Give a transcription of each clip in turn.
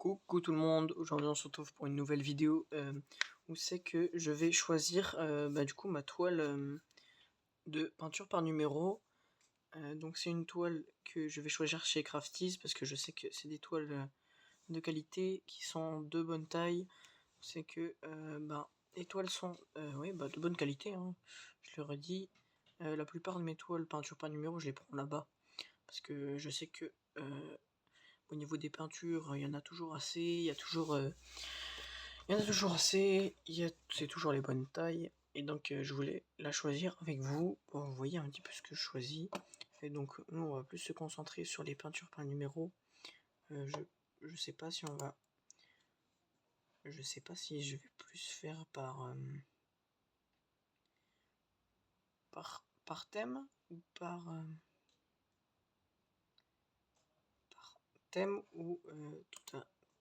Coucou tout le monde, aujourd'hui on se retrouve pour une nouvelle vidéo où c'est que je vais choisir du coup ma toile de peinture par numéro. Donc c'est une toile que je vais choisir chez Crafties parce que je sais que c'est des toiles de qualité qui sont de bonne taille. C'est que les toiles sont de bonne qualité, hein, je leur ai dit. La plupart de mes toiles peinture par numéro je les prends là-bas parce que je sais que au niveau des peintures, il y en a toujours assez, c'est toujours les bonnes tailles. Et donc je voulais la choisir avec vous pour vous voyez un petit peu ce que je choisis. Et donc nous on va plus se concentrer sur les peintures par numéro. Je sais pas si je vais plus faire par thème ou par thème ou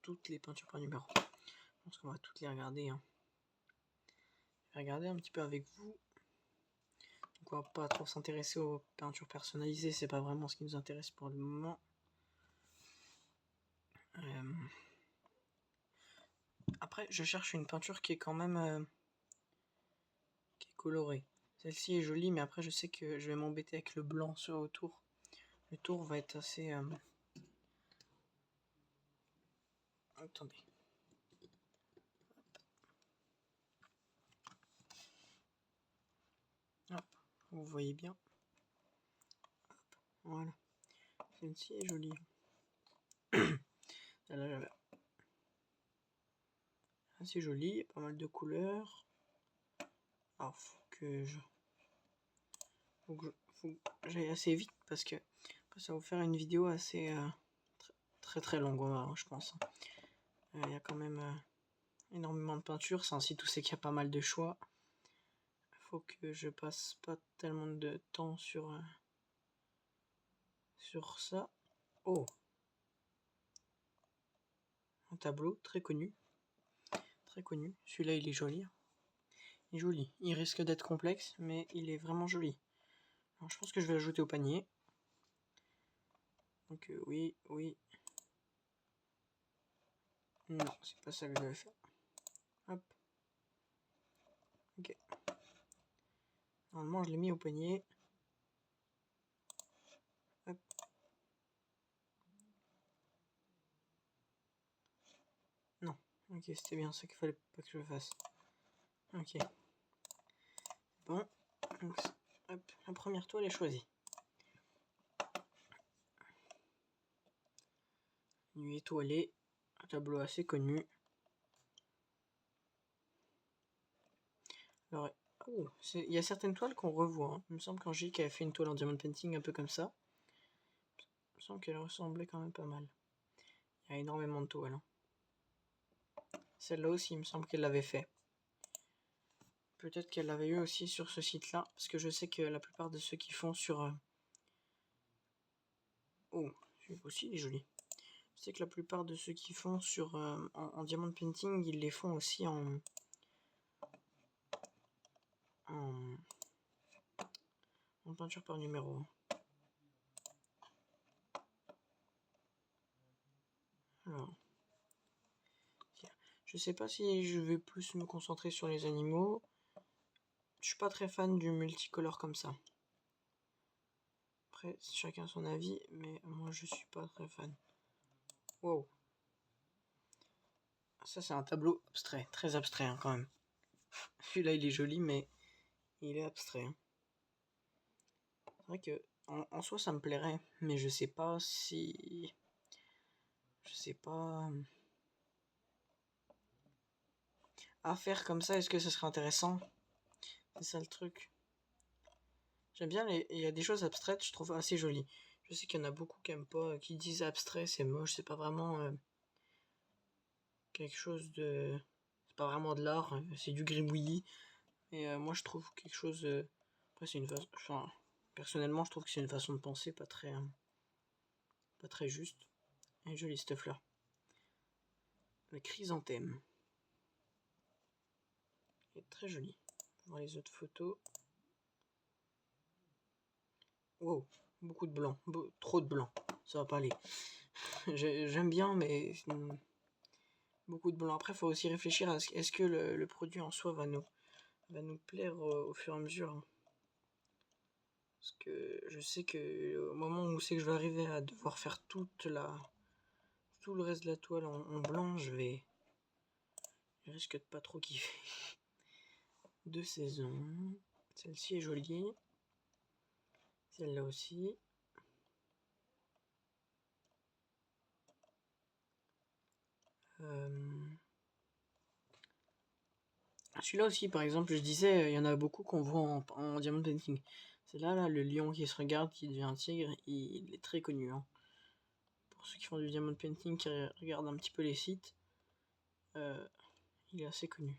toutes les peintures par numéro. Je pense qu'on va toutes les regarder, hein. Je vais regarder un petit peu avec vous. Donc on va pas trop s'intéresser aux peintures personnalisées, c'est pas vraiment ce qui nous intéresse pour le moment. Après, je cherche une peinture qui est quand même qui est colorée. Celle-ci est jolie, mais après je sais que je vais m'embêter avec le blanc sur le tour. Le tour va être assez... Attendez. Hop, vous voyez bien. Hop, voilà. Celle-ci est jolie. Celle-là, j'avais... assez jolie, pas mal de couleurs. Alors, faut que j'aille assez vite parce que ça va vous faire une vidéo assez très longue, je pense. Il y a quand même énormément de peinture, c'est un site où c'est qu'il y a pas mal de choix. Faut que je passe pas tellement de temps sur ça. Oh, un tableau très connu. Celui-là, il est joli. Il est joli. Il risque d'être complexe, mais il est vraiment joli. Alors, je pense que je vais l'ajouter au panier. Donc oui. Non, c'est pas ça que je vais faire. Hop. Ok. Normalement, je l'ai mis au panier. Hop. Non. Ok, c'était bien ça qu'il fallait pas que je fasse. Ok. Bon. Donc, hop, la première toile est choisie. Nuit étoilée, un tableau assez connu. Alors, il y a certaines toiles qu'on revoit. Hein. Il me semble qu'Angélique avait fait une toile en diamond painting un peu comme ça. Il me semble qu'elle ressemblait quand même pas mal. Il y a énormément de toiles. Hein. Celle-là aussi, il me semble qu'elle l'avait fait. Peut-être qu'elle l'avait eu aussi sur ce site-là, parce que je sais que la plupart de ceux qui font sur... Oh, celui-là aussi il est joli. Je sais que la plupart de ceux qui font sur en diamond painting, ils les font aussi en peinture par numéro. Alors, je sais pas si je vais plus me concentrer sur les animaux. Je suis pas très fan du multicolore comme ça. Après, chacun son avis, mais moi je suis pas très fan. Wow. Ça c'est un tableau abstrait, très abstrait hein, quand même. Celui-là il est joli, mais il est abstrait. Hein. C'est vrai que en soi ça me plairait, mais je sais pas si... Je sais pas... À faire comme ça, est-ce que ce serait intéressant? C'est ça le truc. J'aime bien, il y a des choses abstraites, je trouve assez jolies. Je sais qu'il y en a beaucoup qui aiment pas, qui disent abstrait, c'est moche, c'est pas vraiment quelque chose de... C'est pas vraiment de l'art, c'est du gribouillis. Et moi je trouve quelque chose... Après c'est une façon... Enfin, personnellement je trouve que c'est une façon de penser pas très juste. Et joli cette fleur. Le chrysanthème. Il est très joli. On va voir les autres photos. Wow, beaucoup de blanc, trop de blanc, ça va pas aller. J'aime bien, mais beaucoup de blanc. Après, il faut aussi réfléchir à est-ce que le produit en soi va nous plaire au fur et à mesure. Hein. Parce que je sais que au moment où c'est que je vais arriver à devoir faire tout le reste de la toile en blanc, je risque de pas trop kiffer. 2 saisons. Celle-ci est jolie. Celle-là aussi. Celui-là aussi, par exemple, je disais, il y en a beaucoup qu'on voit en diamond painting. C'est là, le lion qui se regarde, qui devient un tigre, il est très connu. Hein. Pour ceux qui font du diamond painting, qui regardent un petit peu les sites, il est assez connu.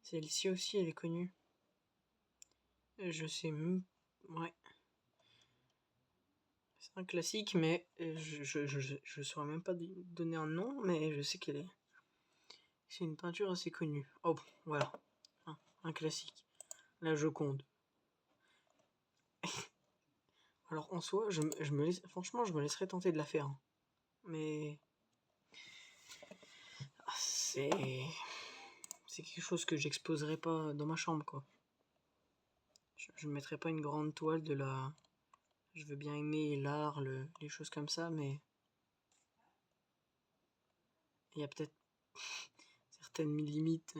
Celle-ci aussi, elle est connue. Je sais même... Ouais. C'est un classique, mais je saurais même pas donner un nom, mais je sais qu'elle est... C'est une peinture assez connue. Oh, bon, voilà. Un classique. La Joconde. Alors, en soi, franchement, je me laisserais tenter de la faire. Hein. Mais... C'est quelque chose que j'exposerais pas dans ma chambre, quoi. Je ne mettrais pas une grande toile de la... Je veux bien aimer l'art, les choses comme ça, mais... Il y a peut-être certaines limites.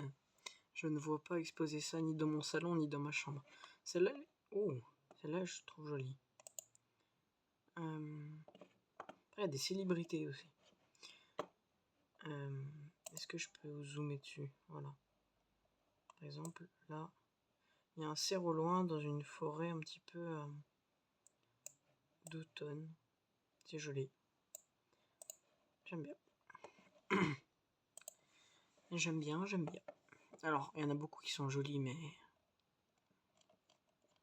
Je ne vois pas exposer ça ni dans mon salon, ni dans ma chambre. Celle-là... Oh, celle-là, je trouve jolie. Après, il y a des célébrités aussi. Est-ce que je peux zoomer dessus? Voilà. Par exemple, là, il y a un cerf au loin dans une forêt un petit peu d'automne. C'est joli. J'aime bien. J'aime bien. Alors, il y en a beaucoup qui sont jolis, mais...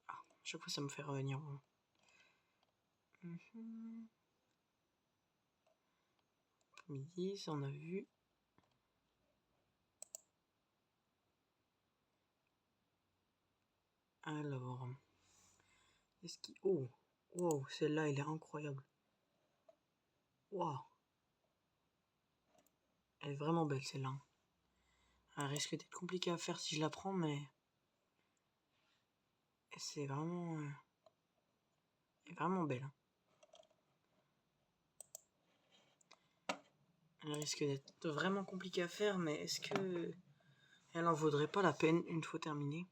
Ah, chaque fois, ça me fait revenir. Midi, ça on a vu. Alors... Est-ce qu'il... Oh! Wow, celle-là, elle est incroyable. Wow! Elle est vraiment belle, celle-là. Elle risque d'être compliquée à faire si je la prends, mais... C'est vraiment... Elle est vraiment belle. Elle risque d'être vraiment compliquée à faire, mais est-ce que... Elle en vaudrait pas la peine une fois terminée?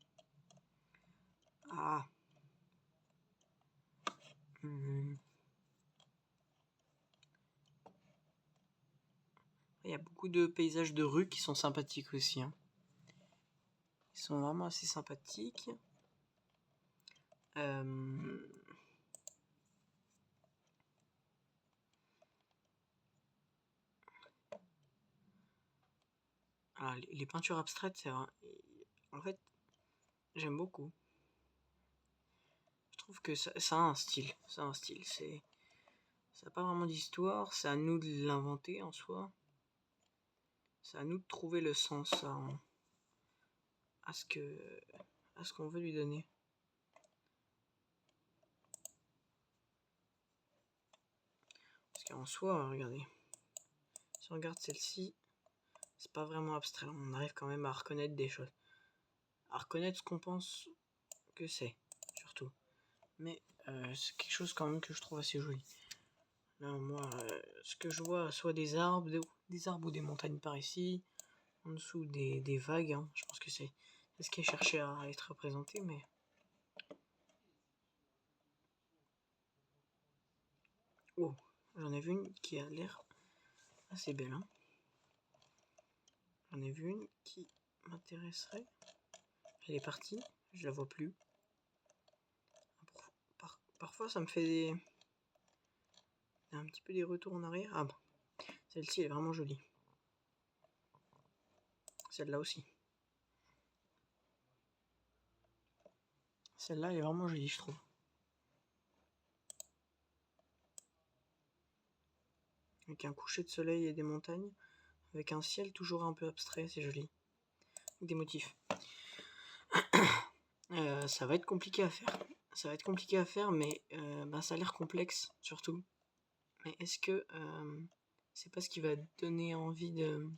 Ah! Il y a beaucoup de paysages de rue qui sont sympathiques aussi. Hein. Ils sont vraiment assez sympathiques. Alors, les peintures abstraites, c'est vrai. En fait, j'aime beaucoup. Je trouve que ça a un style. Ça a un style. Ça n'a pas vraiment d'histoire. C'est à nous de l'inventer en soi. C'est à nous de trouver le sens à ce qu'on veut lui donner. Parce qu'en soi, regardez. Si on regarde celle-ci, c'est pas vraiment abstrait. On arrive quand même à reconnaître des choses. À reconnaître ce qu'on pense que c'est, surtout. Mais c'est quelque chose quand même que je trouve assez joli. Là, moi, ce que je vois, soit des arbres ou des montagnes par ici, en dessous des vagues. Hein. Je pense que c'est ce qui est cherché à être représenté, mais... Oh, j'en ai vu une qui a l'air assez belle. Hein. J'en ai vu une qui m'intéresserait. Elle est partie, je la vois plus. Parfois, ça me fait un petit peu des retours en arrière. Ah bon, celle-ci est vraiment jolie. Celle-là aussi. Celle-là est vraiment jolie, je trouve. Avec un coucher de soleil et des montagnes. Avec un ciel toujours un peu abstrait, c'est joli. Avec des motifs. Ça va être compliqué à faire. Ça va être compliqué à faire, mais ça a l'air complexe, surtout. Mais est-ce que c'est pas ce qui va donner envie de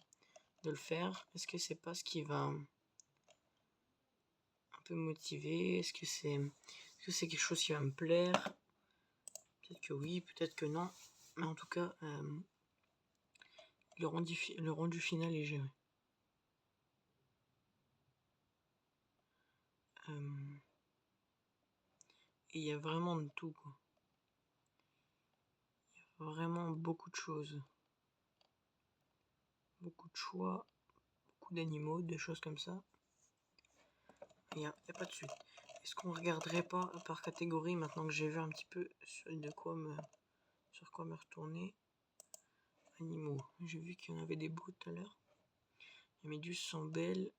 le faire? Est-ce que c'est pas ce qui va un peu me motiver? Est-ce que c'est quelque chose qui va me plaire? Peut-être que oui, peut-être que non. Mais en tout cas, le rendu final est géré. Et il y a vraiment de tout, quoi. Il y a vraiment beaucoup de choses. Beaucoup de choix, beaucoup d'animaux, des choses comme ça. Il n'y a pas de suite. Est-ce qu'on regarderait pas par catégorie maintenant que j'ai vu un petit peu sur quoi me retourner? Animaux. J'ai vu qu'il y en avait des beaux tout à l'heure. Les méduses sont belles.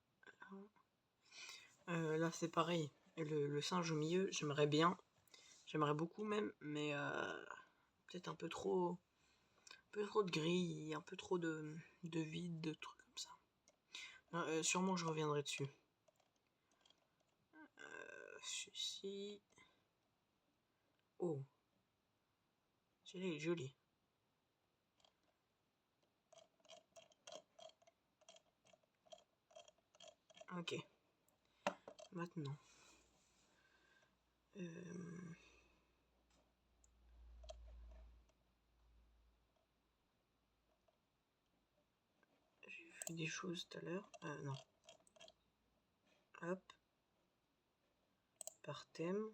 Là c'est pareil. Le singe au milieu, j'aimerais bien. J'aimerais beaucoup même, mais peut-être un peu trop de gris, un peu trop de vide, de trucs comme ça. Non, sûrement je reviendrai dessus. Celui-ci. Oh. Celui-là il est joli. Ok. Maintenant. J'ai fait des choses tout à l'heure. Non. Hop. Par thème.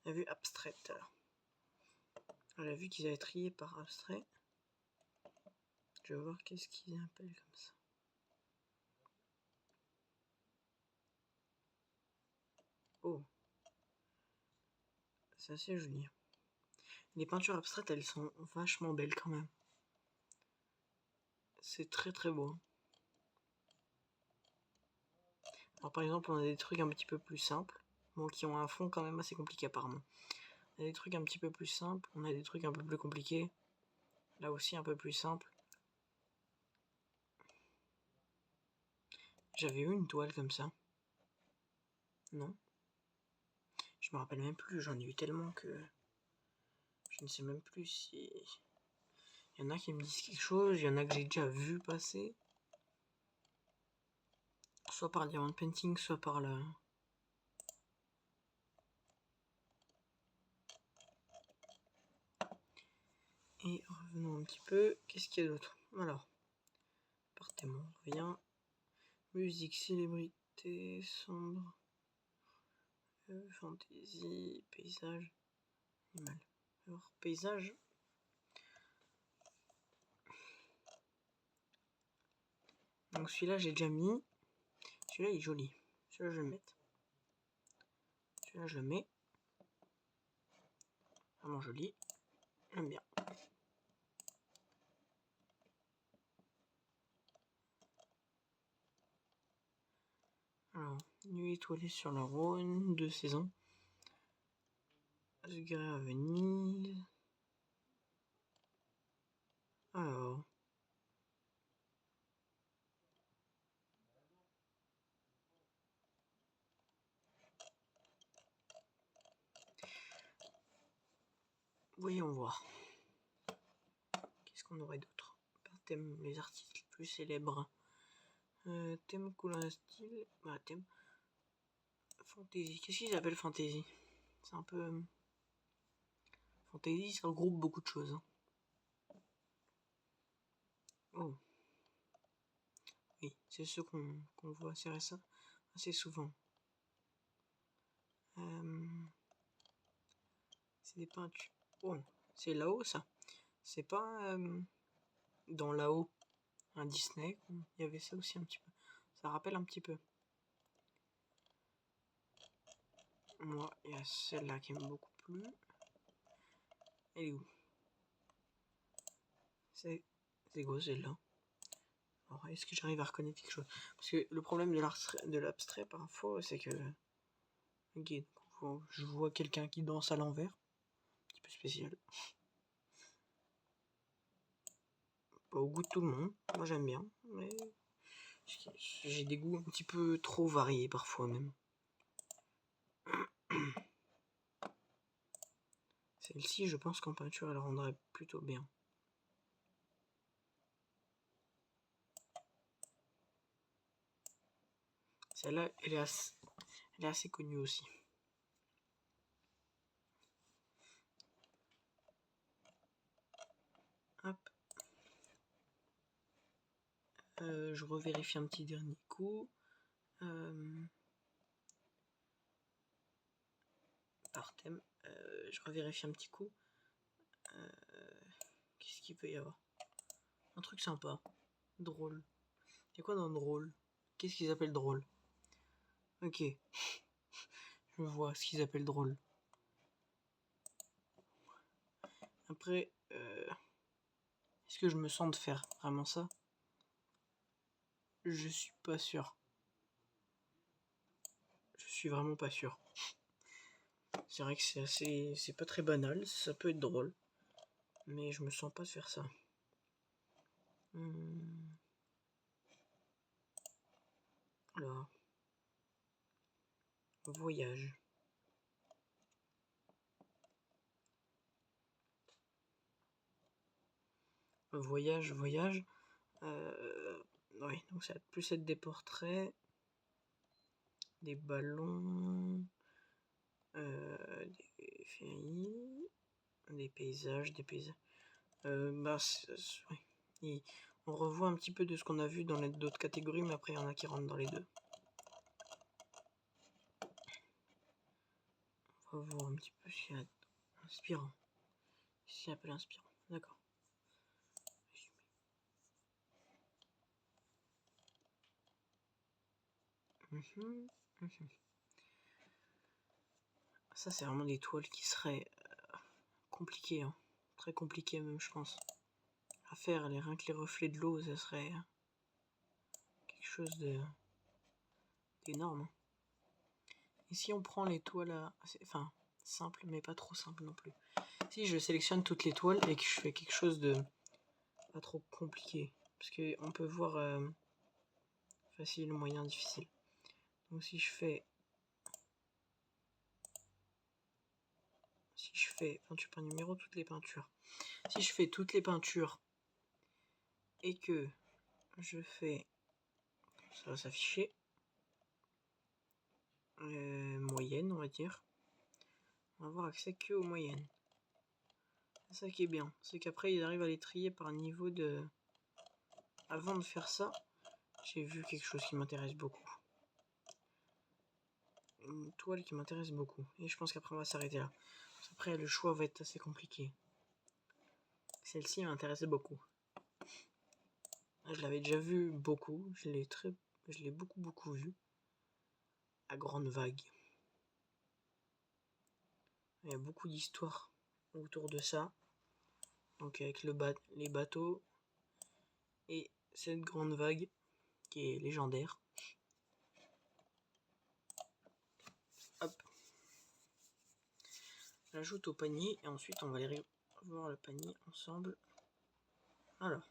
On a vu abstrait tout à l'heure. On a vu qu'ils avaient trié par abstrait. Je vais voir qu'est-ce qu'ils appellent comme ça. Oh. C'est assez joli. Les peintures abstraites, elles sont vachement belles quand même. C'est très très beau. Alors par exemple, on a des trucs un petit peu plus simples. Bon, qui ont un fond quand même assez compliqué apparemment. On a des trucs un petit peu plus simples. On a des trucs un peu plus compliqués. Là aussi un peu plus simple. J'avais eu une toile comme ça. Non. Je me rappelle même plus. J'en ai eu tellement que je ne sais même plus si... Il y en a qui me disent quelque chose. Il y en a que j'ai déjà vu passer. Soit par le diamond painting, soit par le... Et revenons un petit peu. Qu'est-ce qu'il y a d'autre? Alors, par thème, on revient. Musique, célébrité, sombre, fantasy, paysage, animal. Alors, paysage. Donc celui-là, j'ai déjà mis. Celui-là, il est joli. Celui-là, je vais le mettre. Celui-là, je le mets. Vraiment joli. J'aime bien. Alors, Nuit étoilée sur le Rhône, 2 saisons. The à Venise. Alors. Voyons voir. Qu'est-ce qu'on aurait d'autre? Par thème, les artistes les plus célèbres. Thème couleur style. Bah, thème. Fantasy. Qu'est-ce qu'ils appellent fantasy? C'est un peu. Fantasy, ça regroupe beaucoup de choses. Hein. Oh. Oui, c'est ceux qu'on voit assez souvent. C'est des peintures. Oh, c'est là-haut ça. C'est pas dans là-haut un Disney. Il y avait ça aussi un petit peu. Ça rappelle un petit peu. Moi, il y a celle-là qui m'a beaucoup plu. Elle est où? C'est quoi celle-là? Alors, est-ce que j'arrive à reconnaître quelque chose? Parce que le problème de l'abstrait parfois, c'est que... Ok, je vois quelqu'un qui danse à l'envers. Un petit peu spécial. Pas au goût de tout le monde. Moi, j'aime bien. Mais j'ai des goûts un petit peu trop variés parfois même. Celle-ci, je pense qu'en peinture, elle rendrait plutôt bien. Celle-là, elle est assez connue aussi. Hop. Je revérifie un petit dernier coup. Par thème. Je revérifie un petit coup. Qu'est-ce qu'il peut y avoir? Un truc sympa. Drôle. C'est quoi dans drôle? Qu'est-ce qu'ils appellent drôle? Ok. Je vois ce qu'ils appellent drôle. Après, est-ce que je me sens de faire vraiment ça? Je suis pas sûr. Je suis vraiment pas sûr. C'est vrai que c'est pas très banal, ça peut être drôle, mais je me sens pas de faire ça. Alors, voyage. Voyage. Ouais, donc ça va plus être des portraits, des ballons, des féeries, des paysages. Ouais. On revoit un petit peu de ce qu'on a vu dans les d'autres catégories, mais après il y en a qui rentrent dans les deux. On va voir un petit peu ce qu'il y a inspirant. Ici, il appelle inspirant. D'accord. Ça, c'est vraiment des toiles qui seraient compliquées. Hein. Très compliquées même, je pense. À faire, rien que les reflets de l'eau, ça serait quelque chose d'énorme. Et si on prend les toiles, enfin, simple, mais pas trop simple non plus. Si je sélectionne toutes les toiles et que je fais quelque chose de pas trop compliqué. Parce qu'on peut voir facile, moyen, difficile. Donc si je fais peinture par numéro, toutes les peintures. Si je fais toutes les peintures et que je fais, ça va s'afficher, moyenne on va dire, on va avoir accès que aux moyennes. C'est ça qui est bien, c'est qu'après ils arrivent à les trier par niveau de... Avant de faire ça, j'ai vu quelque chose qui m'intéresse beaucoup. Une toile qui m'intéresse beaucoup. Et je pense qu'après on va s'arrêter là. Après le choix va être assez compliqué. Celle-ci m'intéressait beaucoup. Je l'avais déjà vu beaucoup, je l'ai beaucoup vu. À grande vague. Il y a beaucoup d'histoires autour de ça. Donc avec les bateaux et cette grande vague qui est légendaire. Hop. J'ajoute au panier et ensuite on va aller voir le panier ensemble. Alors,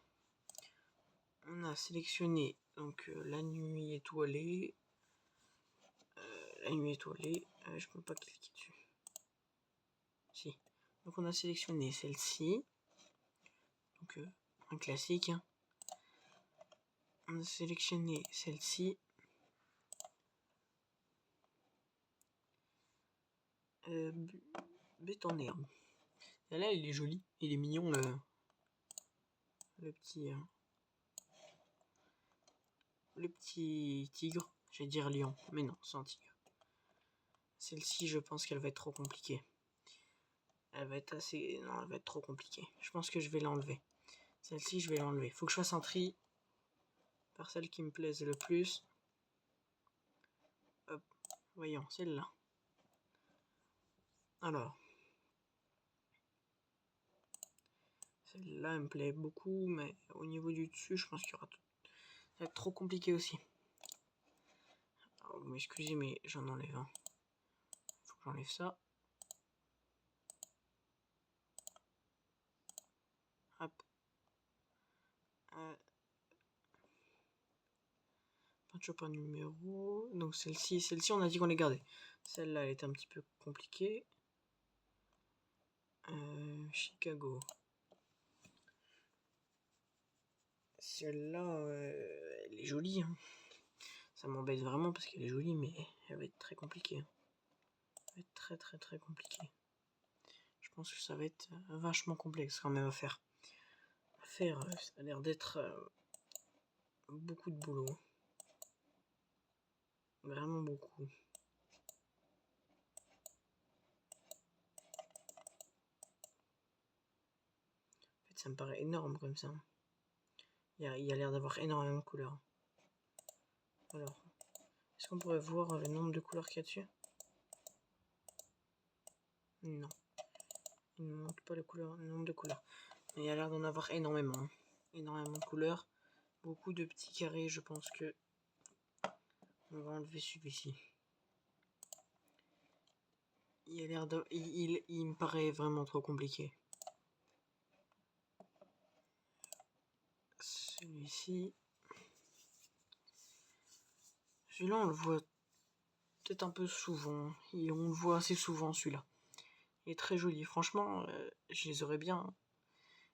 on a sélectionné donc la nuit étoilée. Je peux pas cliquer dessus. Si. Donc on a sélectionné celle-ci. Donc un classique. Hein. On a sélectionné celle-ci. Bête en herbe. Et là, il est joli. Il est mignon, le petit tigre. J'allais dire lion, mais non, c'est un tigre. Celle-ci, je pense qu'elle va être trop compliquée. Elle va être trop compliquée. Je pense que je vais l'enlever. Celle-ci, je vais l'enlever. Faut que je fasse un tri par celle qui me plaise le plus. Hop, voyons, celle-là. Alors. Celle-là, elle me plaît beaucoup, mais au niveau du dessus, je pense qu'il y aura tout. Ça va être trop compliqué aussi. Alors, vous m'excusez, mais j'en enlève un. Faut que j'enlève ça. Hop. Peinture par numéro. Donc celle-ci, on a dit qu'on les gardait. Celle-là, elle était un petit peu compliquée. Chicago. Celle-là, elle est jolie. Hein. Ça m'embête vraiment parce qu'elle est jolie, mais elle va être très compliquée. Hein. Ça va être très très très compliqué. Je pense que ça va être vachement complexe quand même à faire. Ça a l'air d'être beaucoup de boulot. Vraiment beaucoup. En fait, ça me paraît énorme comme ça. Il y a l'air d'avoir énormément de couleurs. Alors, est-ce qu'on pourrait voir le nombre de couleurs qu'il y a dessus? Non. Il ne montre pas le nombre de couleurs. Mais il y a l'air d'en avoir énormément. Hein. Énormément de couleurs. Beaucoup de petits carrés. Je pense que on va enlever celui-ci. Il a l'air de... il me paraît vraiment trop compliqué. Celui-ci. Celui-là, on le voit peut-être un peu souvent. Et on le voit assez souvent, celui-là. Il est très joli. Franchement, je les aurais bien...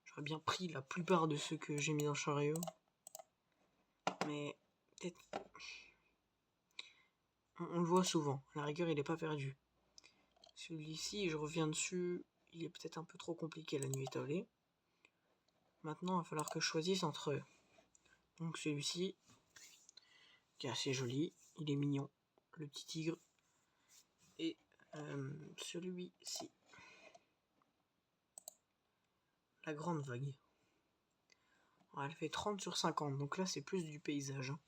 J'aurais bien pris la plupart de ceux que j'ai mis dans le chariot. Mais peut-être... On le voit souvent. À la rigueur, il n'est pas perdu. Celui-ci, je reviens dessus. Il est peut-être un peu trop compliqué la nuit étoilée. Maintenant, il va falloir que je choisisse entre eux. Donc celui-ci, qui est assez joli. Il est mignon. Le petit tigre. Et celui-ci. La grande vague. Alors, elle fait 30 sur 50. Donc là, c'est plus du paysage. Hein.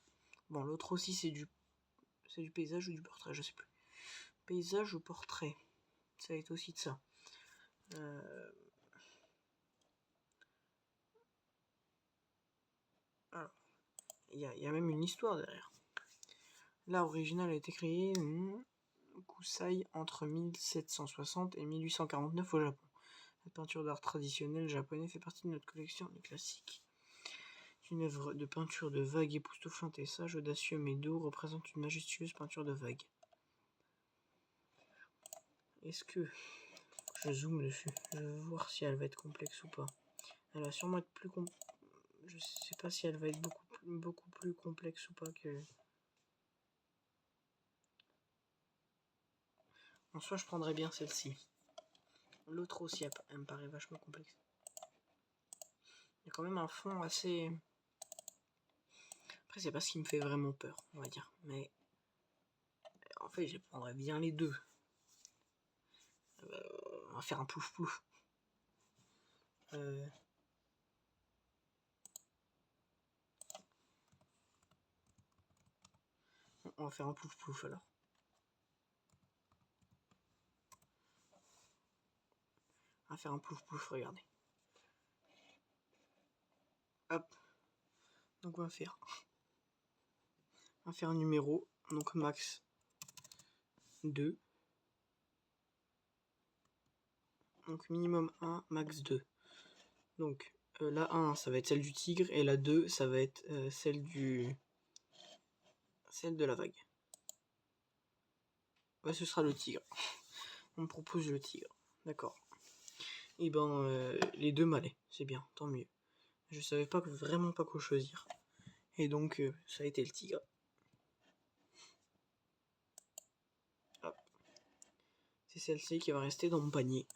Bon, l'autre aussi, c'est du paysage ou du portrait, je sais plus. Paysage ou portrait. Ça va être aussi de ça. Alors, il y a même une histoire derrière. L'art original a été créé Kusai entre 1760 et 1849 au Japon. La peinture d'art traditionnelle japonais fait partie de notre collection de classiques. C'est une œuvre de peinture de vagues époustouflante et sage, audacieux mais doux, représente une majestueuse peinture de vagues. Est-ce que je zoome dessus? Je veux voir si elle va être complexe ou pas. Elle va sûrement être plus complexe. Je sais pas si elle va être beaucoup plus complexe ou pas que... En soi, je prendrais bien celle-ci. L'autre aussi, elle me paraît vachement complexe. Il y a quand même un fond assez... Après, c'est pas ce qui me fait vraiment peur, on va dire. Mais en fait, je prendrais bien les deux. On va faire un plouf plouf. On va faire un plouf plouf alors. On va faire un plouf plouf, regardez. Hop. Donc on va faire un numéro. Donc max 2. Donc minimum 1, max 2. Donc la 1, ça va être celle du tigre. Et la 2, ça va être celle de la vague. Ouais, ce sera le tigre. On me propose le tigre. D'accord. Et ben, les deux m'allaient. C'est bien, tant mieux. Je savais vraiment pas quoi choisir. Et donc, ça a été le tigre. Hop. C'est celle-ci qui va rester dans mon panier.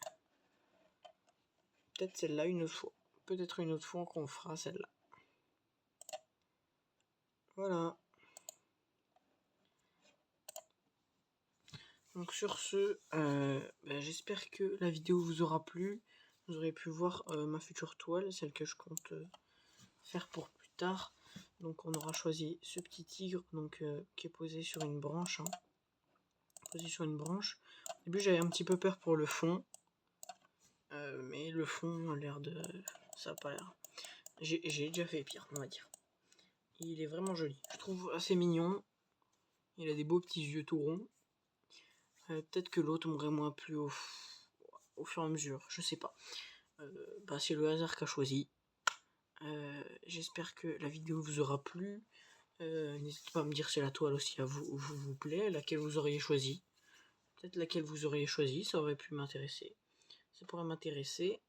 Peut-être celle-là une autre fois. Peut-être une autre fois qu'on fera celle-là. Voilà. Donc sur ce, j'espère que la vidéo vous aura plu. Vous aurez pu voir ma future toile, celle que je compte faire pour plus tard. Donc on aura choisi ce petit tigre donc, qui est posé sur une branche. Hein. Posé sur une branche. Au début j'avais un petit peu peur pour le fond. Mais le fond a l'air de... Ça a pas l'air... J'ai déjà fait pire, on va dire. Il est vraiment joli. Je trouve assez mignon. Il a des beaux petits yeux tout ronds. Peut-être que l'autre m'aurait moins plu au fur et à mesure. Je sais pas. C'est le hasard qu'a choisi. J'espère que la vidéo vous aura plu. N'hésitez pas à me dire si la toile aussi vous plaît, laquelle vous auriez choisi. Peut-être laquelle vous auriez choisi, ça aurait pu m'intéresser. ça pourrait m'intéresser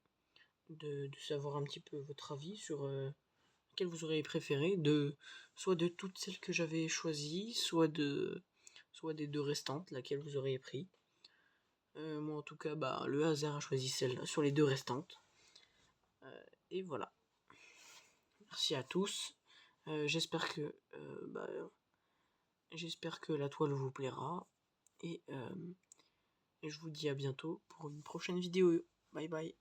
de savoir un petit peu votre avis sur laquelle vous auriez préféré, soit de toutes celles que j'avais choisies, soit des deux restantes, laquelle vous auriez pris. Moi en tout cas, bah, le hasard a choisi celle-là sur les deux restantes. Et voilà. Merci à tous. J'espère que la toile vous plaira. Et je vous dis à bientôt pour une prochaine vidéo. Bye bye.